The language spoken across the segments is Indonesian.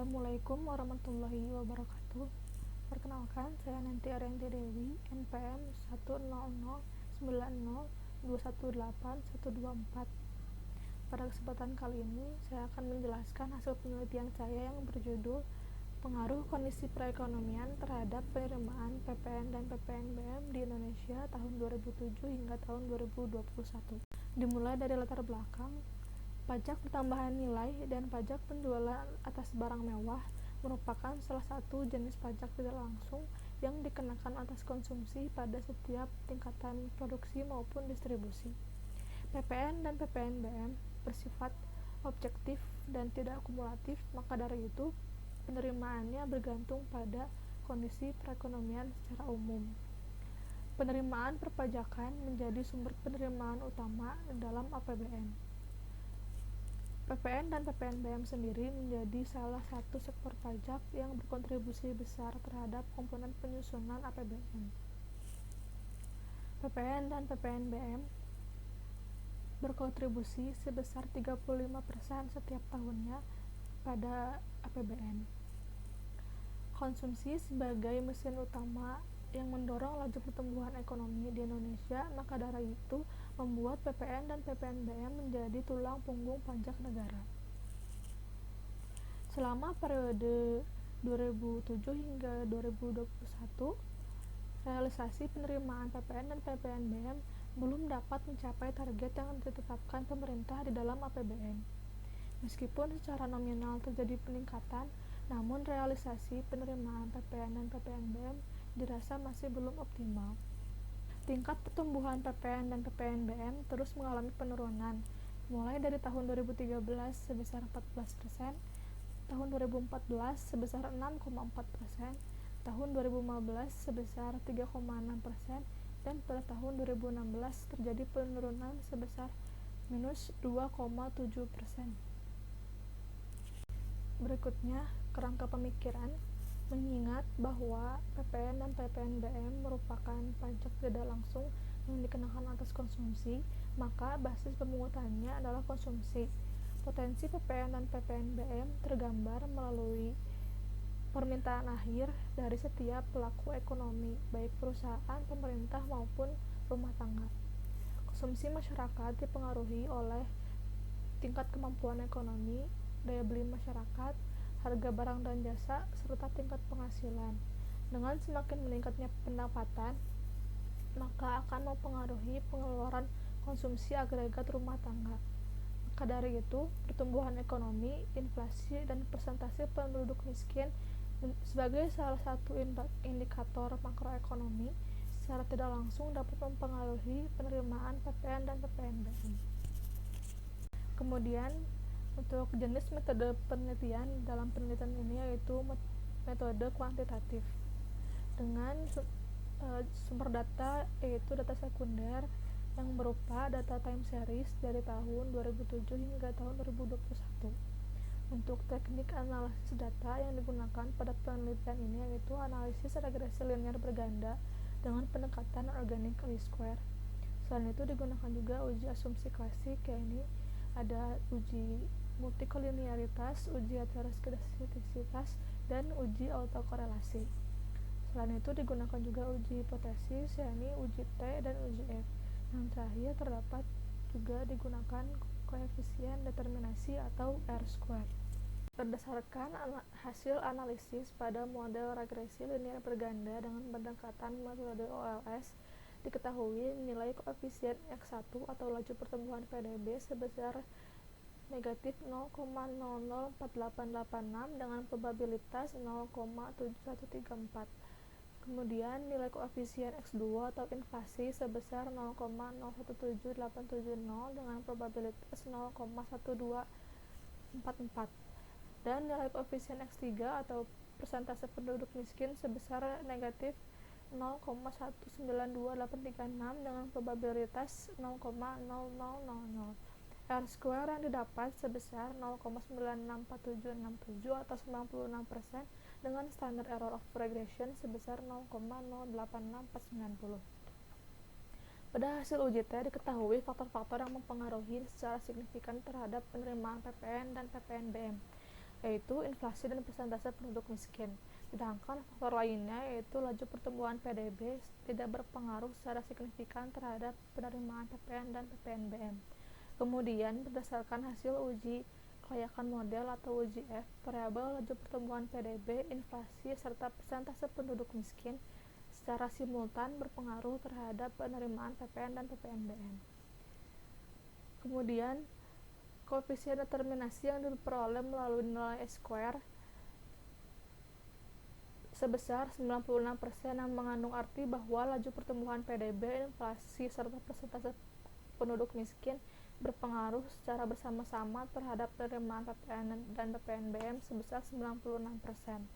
Assalamualaikum warahmatullahi wabarakatuh. Perkenalkan, saya Nanti Arianti Dewi, NPM 1009090218124. Pada kesempatan kali ini, saya akan menjelaskan hasil penelitian saya yang berjudul Pengaruh Kondisi Perekonomian terhadap Penerimaan PPN dan PPNBM di Indonesia tahun 2007 hingga tahun 2021. Dimulai dari latar belakang, pajak pertambahan nilai dan pajak penjualan atas barang mewah merupakan salah satu jenis pajak tidak langsung yang dikenakan atas konsumsi pada setiap tingkatan produksi maupun distribusi. PPN dan PPNBM bersifat objektif dan tidak kumulatif, maka dari itu penerimaannya bergantung pada kondisi perekonomian secara umum. Penerimaan perpajakan menjadi sumber penerimaan utama dalam APBN. PPN dan PPNBM sendiri menjadi salah satu sektor pajak yang berkontribusi besar terhadap komponen penyusunan APBN. PPN dan PPNBM berkontribusi sebesar 35% setiap tahunnya pada APBN. Konsumsi sebagai mesin utama yang mendorong laju pertumbuhan ekonomi di Indonesia, maka dari itu membuat PPN dan PPNBM menjadi tulang punggung pajak negara. Selama periode 2007 hingga 2021, realisasi penerimaan PPN dan PPNBM belum dapat mencapai target yang ditetapkan pemerintah di dalam APBN. Meskipun secara nominal terjadi peningkatan, namun realisasi penerimaan PPN dan PPNBM dirasa masih belum optimal. Tingkat pertumbuhan PPN dan PPNBM terus mengalami penurunan, mulai dari tahun 2013 sebesar 14%, tahun 2014 sebesar 6,4%, tahun 2015 sebesar 3,6%, dan pada tahun 2016 terjadi penurunan sebesar minus 2,7%. Berikutnya, kerangka pemikiran. Mengingat bahwa PPN dan PPNBM merupakan pajak tidak langsung yang dikenakan atas konsumsi, maka basis pemungutannya adalah konsumsi. Potensi PPN dan PPNBM tergambar melalui permintaan akhir dari setiap pelaku ekonomi, baik perusahaan, pemerintah, maupun rumah tangga. Konsumsi masyarakat dipengaruhi oleh tingkat kemampuan ekonomi, daya beli masyarakat, harga barang dan jasa, serta tingkat penghasilan. Dengan semakin meningkatnya pendapatan, maka akan mempengaruhi pengeluaran konsumsi agregat rumah tangga. Maka dari itu, pertumbuhan ekonomi, inflasi, dan persentase penduduk miskin sebagai salah satu indikator makroekonomi secara tidak langsung dapat mempengaruhi penerimaan PPN dan PPNBM. Kemudian, untuk jenis metode penelitian dalam penelitian ini yaitu metode kuantitatif dengan sumber data yaitu data sekunder yang berupa data time series dari tahun 2007 hingga tahun 2021. Untuk teknik analisis data yang digunakan pada penelitian ini yaitu analisis regresi linear berganda dengan pendekatan organic least square. Selain itu digunakan juga uji asumsi klasik, yaitu ada uji multikolinearitas, uji heteroskedastisitas, dan uji autokorelasi. Selain itu digunakan juga uji hipotesis, yakni uji T dan uji F. Yang terakhir terdapat juga digunakan koefisien determinasi atau R-square. Berdasarkan hasil analisis pada model regresi linear berganda dengan pendekatan metode OLS, diketahui nilai koefisien X1 atau laju pertumbuhan PDB sebesar negatif 0,004886 dengan probabilitas 0,7134. Kemudian nilai koefisien X2 atau inflasi sebesar 0,017870 dengan probabilitas 0,1244. Dan nilai koefisien X3 atau persentase penduduk miskin sebesar negatif 0,192836 dengan probabilitas 0,0000. R-square yang didapat sebesar 0,964767 atau 96% dengan standard error of regression sebesar 0,086490. Pada hasil uji T diketahui faktor-faktor yang mempengaruhi secara signifikan terhadap penerimaan PPN dan PPNBM. yaitu inflasi dan persentase penduduk miskin. Sedangkan faktor lainnya yaitu laju pertumbuhan PDB tidak berpengaruh secara signifikan terhadap penerimaan PPN dan PPNBM. Kemudian, berdasarkan hasil uji kelayakan model atau uji F, variabel laju pertumbuhan PDB, inflasi, serta persentase penduduk miskin secara simultan berpengaruh terhadap penerimaan PPN dan PPNBM. Kemudian, koefisien determinasi yang diperoleh melalui nilai S-square sebesar 96% yang mengandung arti bahwa laju pertumbuhan PDB, inflasi, serta persentase penduduk miskin berpengaruh secara bersama-sama terhadap penerimaan PPN dan PPNBM sebesar 96%.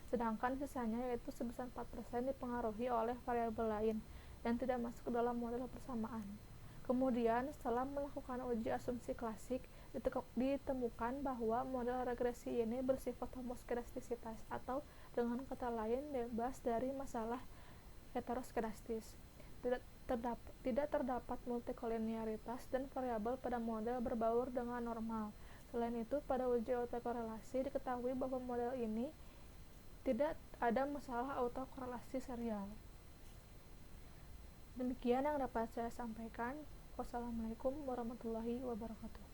Sedangkan sisanya yaitu sebesar 4% dipengaruhi oleh variabel lain yang tidak masuk ke dalam model persamaan. Kemudian, setelah melakukan uji asumsi klasik, ditemukan bahwa model regresi ini bersifat homoskedastisitas atau dengan kata lain bebas dari masalah heteroskedastis. Tidak terdapat multikolinearitas dan variabel pada model berbaur dengan normal. Selain itu, pada uji autokorelasi diketahui bahwa model ini tidak ada masalah autokorelasi serial. Demikian yang dapat saya sampaikan. Wassalamualaikum warahmatullahi wabarakatuh.